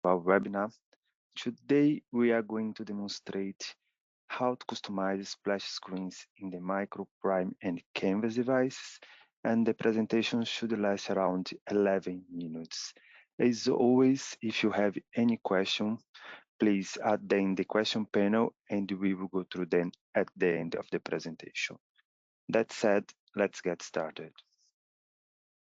our webinar. Today, we are going to demonstrate how to customize splash screens in the Micro, Prime, and Canvas devices, and the presentation should last around 11 minutes. As always, if you have any question, please add them in the question panel, and we will go through them at the end of the presentation. That said, let's get started.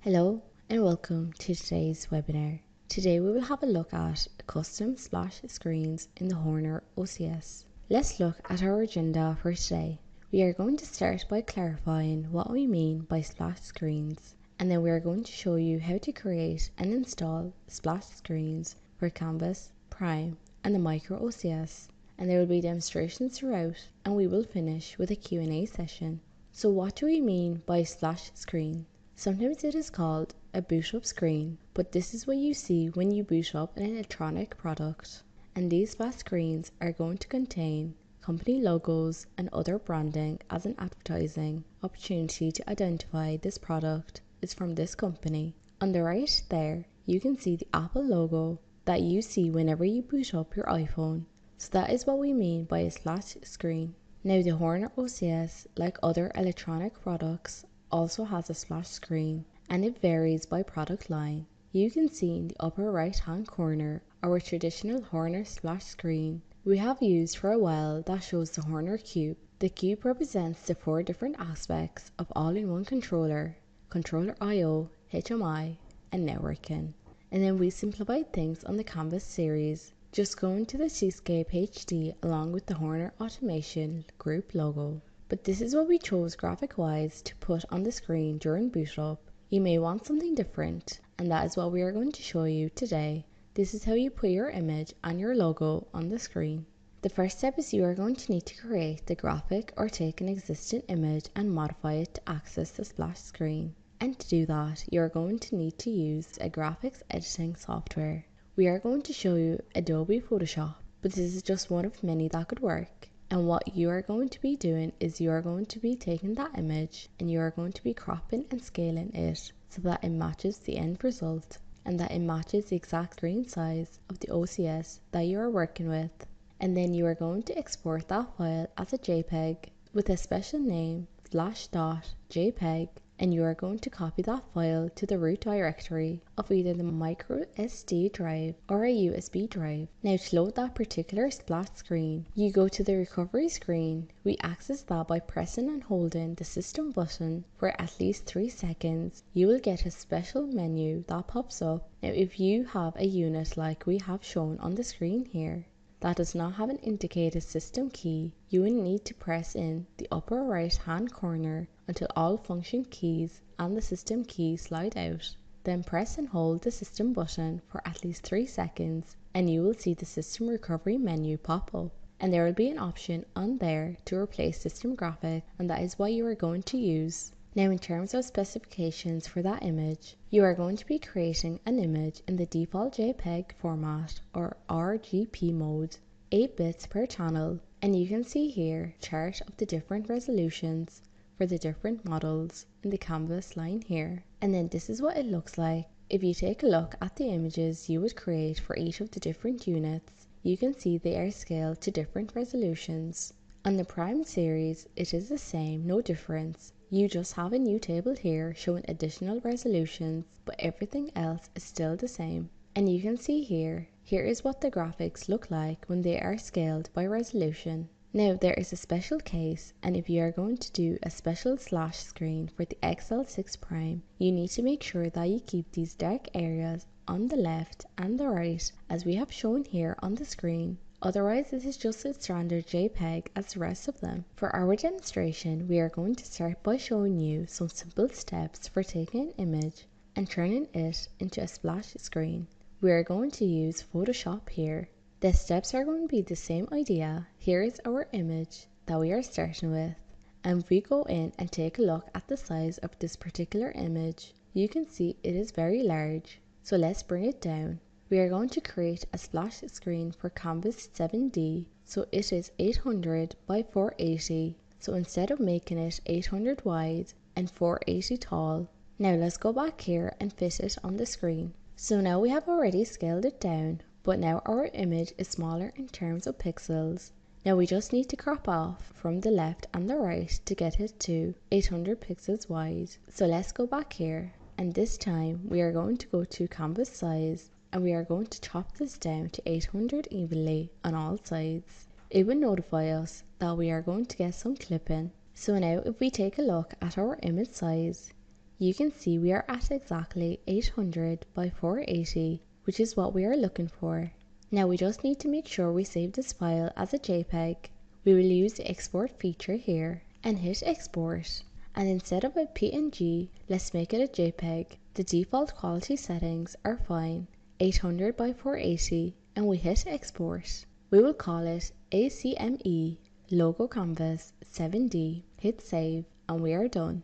Hello and welcome to today's webinar. Today we will have a look at custom splash screens in the Horner OCS. Let's look at our agenda for today. We are going to start by clarifying what we mean by splash screens, and then we are going to show you how to create and install splash screens for Canvas, Prime and the Micro OCS. And there will be demonstrations throughout, and we will finish with a Q&A session. So what do we mean by splash screen? Sometimes it is called a boot up screen, but this is what you see when you boot up an electronic product. And these splash screens are going to contain company logos and other branding as an advertising opportunity to identify this product is from this company. On the right there, you can see the Apple logo that you see whenever you boot up your iPhone. So that is what we mean by a splash screen. Now the Horner OCS, like other electronic products, also has a splash screen, and it varies by product line. You can see in the upper right hand corner our traditional Horner splash screen we have used for a while that shows the Horner Cube. The cube represents the 4 different aspects of all-in-one controller, controller I/O, HMI, and networking. And then we simplified things on the Canvas series, just going to the Seascape HD along with the Horner Automation Group logo. But this is what we chose graphic wise to put on the screen during boot up. You may want something different, and that is what we are going to show you today. This is how you put your image and your logo on the screen. The first step is you are going to need to create the graphic or take an existing image and modify it to access the splash screen. And to do that, you are going to need to use a graphics editing software. We are going to show you Adobe Photoshop, but this is just one of many that could work. And what you are going to be doing is you are going to be taking that image and you are going to be cropping and scaling it so that it matches the end result and that it matches the exact screen size of the OCS that you are working with. And then you are going to export that file as a JPEG with a special name /.jpg, and you are going to copy that file to the root directory of either the micro SD drive or a USB drive. Now to load that particular splash screen, you go to the recovery screen. We access that by pressing and holding the system button for at least 3 seconds. You will get a special menu that pops up. Now if you have a unit like we have shown on the screen here, that does not have an indicated system key, you will need to press in the upper right hand corner until all function keys and the system key slide out. Then press and hold the system button for at least 3 seconds and you will see the system recovery menu pop up. And there will be an option on there to replace system graphic, and that is what you are going to use. Now in terms of specifications for that image, you are going to be creating an image in the default JPEG format or RGB mode, 8 bits per channel, and you can see here a chart of the different resolutions for the different models in the canvas line here. And then this is what it looks like. If you take a look at the images you would create for each of the different units, you can see they are scaled to different resolutions. On the Prime series, it is the same, no difference. You just have a new table here showing additional resolutions, but everything else is still the same. And you can see here is what the graphics look like when they are scaled by resolution. Now there is a special case, and if you are going to do a special splash screen for the XL6 Prime, you need to make sure that you keep these dark areas on the left and the right as we have shown here on the screen. Otherwise, this is just a standard JPEG as the rest of them. For our demonstration, we are going to start by showing you some simple steps for taking an image and turning it into a splash screen. We are going to use Photoshop here. The steps are going to be the same idea. Here is our image that we are starting with. And if we go in and take a look at the size of this particular image, you can see it is very large. So let's bring it down. We are going to create a splash screen for Canvas 7D, so it is 800 by 480. So instead of making it 800 wide and 480 tall, now let's go back here and fit it on the screen. So now we have already scaled it down but now our image is smaller in terms of pixels. Now we just need to crop off from the left and the right to get it to 800 pixels wide. So let's go back here, and this time we are going to go to canvas size, and we are going to chop this down to 800 evenly on all sides. It will notify us that we are going to get some clipping. So now if we take a look at our image size, you can see we are at exactly 800 by 480, which is what we are looking for. Now we just need to make sure we save this file as a JPEG. We will use the export feature here and hit export. And instead of a PNG, let's make it a JPEG. The default quality settings are fine, 800 by 480, and we hit export. We will call it ACME logo canvas 7D, hit save, and we are done.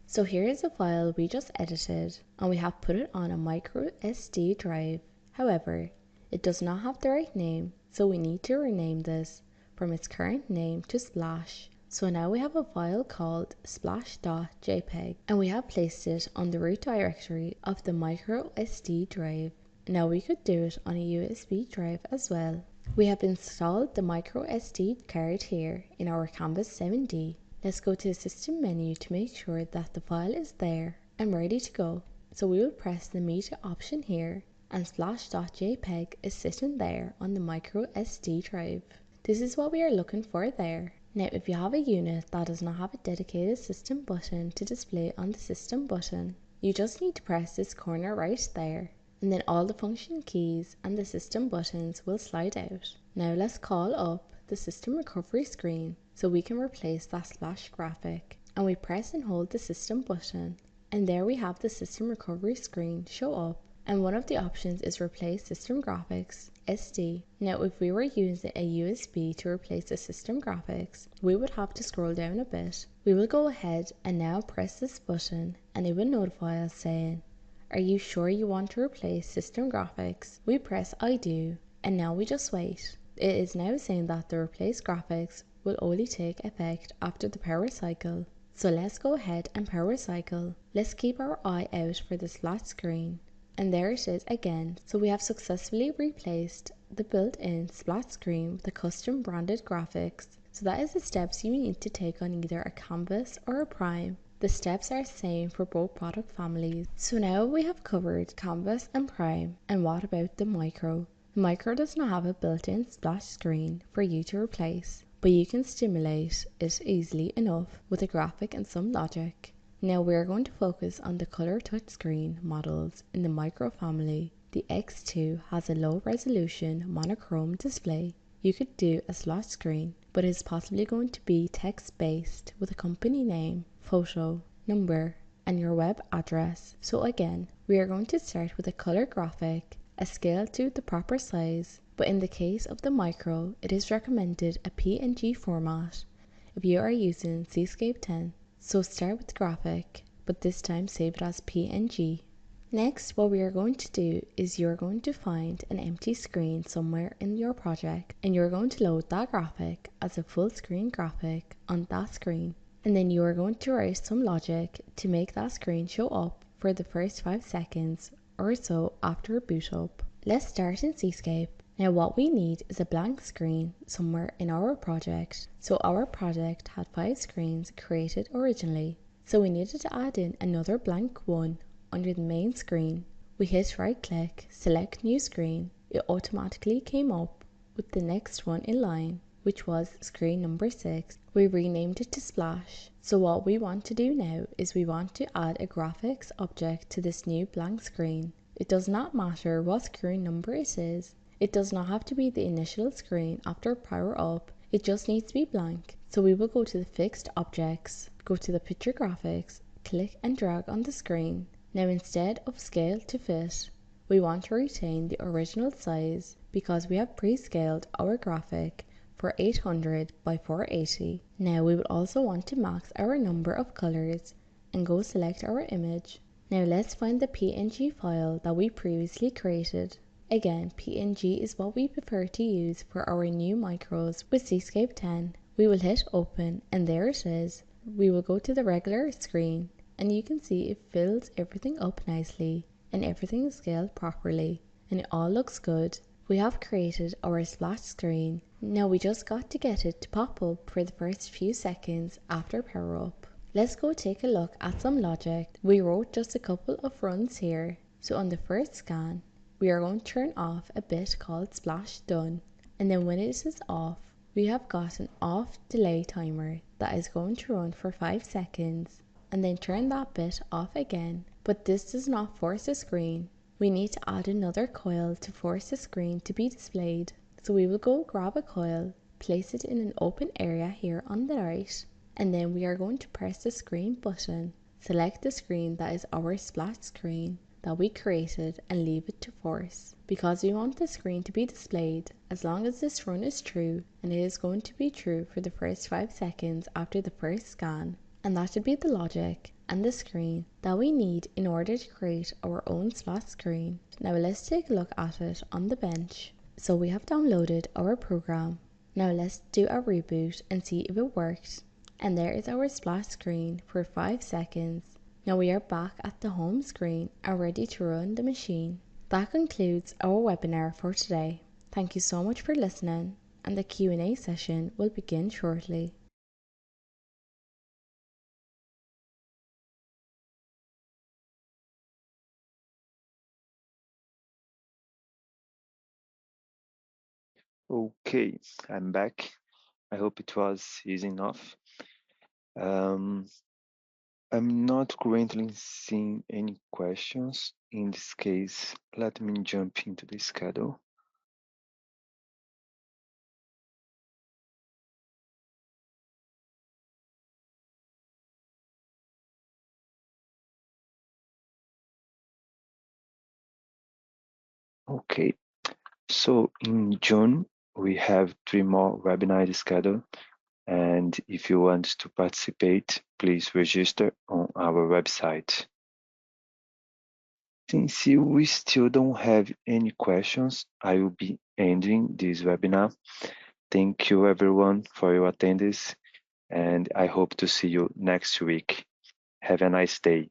So here is the file we just edited, and we have put it on a micro SD drive. However, it does not have the right name, so we need to rename this from its current name to Splash. So now we have a file called splash.jpg, and we have placed it on the root directory of the micro SD drive. Now we could do it on a USB drive as well. We have installed the micro SD card here in our Canvas 7D. Let's go to the system menu to make sure that the file is there and ready to go. So we will press the media option here, and splash.jpg is sitting there on the micro SD drive. This is what we are looking for there. Now if you have a unit that does not have a dedicated system button to display on the system button, you just need to press this corner right there, and then all the function keys and the system buttons will slide out. Now let's call up the system recovery screen so we can replace that splash graphic, and we press and hold the system button, and there we have the system recovery screen show up, and one of the options is replace system graphics SD. Now if we were using a USB to replace the system graphics, we would have to scroll down a bit. We will go ahead and now press this button, and it will notify us saying, "Are you sure you want to replace system graphics?" We press I do, and now we just wait. It is now saying that the replace graphics will only take effect after the power cycle. So let's go ahead and power cycle. Let's keep our eye out for this flat screen. And there it is again. So we have successfully replaced the built-in splat screen with the custom branded graphics. So that is the steps you need to take on either a canvas or a prime. The steps are the same for both product families. So now we have covered canvas and prime, and what about the micro? The micro does not have a built-in splash screen for you to replace, but you can stimulate it easily enough with a graphic and some logic. Now we are going to focus on the color touchscreen models in the micro family. The X2 has a low resolution monochrome display. You could do a slot screen, but it is possibly going to be text based with a company name, photo, number, and your web address. So again, we are going to start with a color graphic, a scale to the proper size, but in the case of the micro, it is recommended a PNG format if you are using Seascape 10. So start with graphic, but this time save it as PNG. Next, what we are going to do is you're going to find an empty screen somewhere in your project, and you're going to load that graphic as a full screen graphic on that screen. And then you are going to write some logic to make that screen show up for the first 5 seconds or so after boot up. Let's start in Seascape. Now what we need is a blank screen somewhere in our project. So our project had 5 screens created originally. So we needed to add in another blank one under the main screen. We hit right click, select new screen. It automatically came up with the next one in line, which was screen number 6. We renamed it to Splash. So what we want to do now is we want to add a graphics object to this new blank screen. It does not matter what screen number it is. It does not have to be the initial screen after power up, it just needs to be blank. So we will go to the fixed objects, go to the picture graphics, click and drag on the screen. Now instead of scale to fit, we want to retain the original size because we have pre-scaled our graphic for 800 by 480. Now we would also want to max our number of colors and go select our image. Now let's find the PNG file that we previously created. Again, PNG is what we prefer to use for our new micros with Seascape 10. We will hit open, and there it is. We will go to the regular screen, and you can see it fills everything up nicely and everything is scaled properly, and it all looks good. We have created our splash screen. Now we just got to get it to pop up for the first few seconds after power up. Let's go take a look at some logic. We wrote just a couple of runs here. So on the first scan, we are going to turn off a bit called splash done. And then when it is off, we have got an off delay timer that is going to run for 5 seconds and then turn that bit off again. But this does not force the screen. We need to add another coil to force the screen to be displayed. So we will go grab a coil, place it in an open area here on the right, and then we are going to press the screen button. Select the screen that is our splash screen that we created and leave it to force, because we want the screen to be displayed as long as this run is true, and it is going to be true for the first 5 seconds after the first scan. And that should be the logic and the screen that we need in order to create our own splash screen. Now let's take a look at it on the bench. So we have downloaded our program. Now let's do a reboot and see if it worked. And there is our splash screen for 5 seconds. Now we are back at the home screen and ready to run the machine. That concludes our webinar for today. Thank you so much for listening, and the Q&A session will begin shortly. Okay, I'm back. I hope it was easy enough. Um, I'm not currently seeing any questions. In this case, let me jump into the schedule. Okay, so in June, we have 3 more webinars scheduled. And if you want to participate, please register on our website. Since we still don't have any questions, I will be ending this webinar. Thank you everyone for your attendance, and I hope to see you next week. Have a nice day.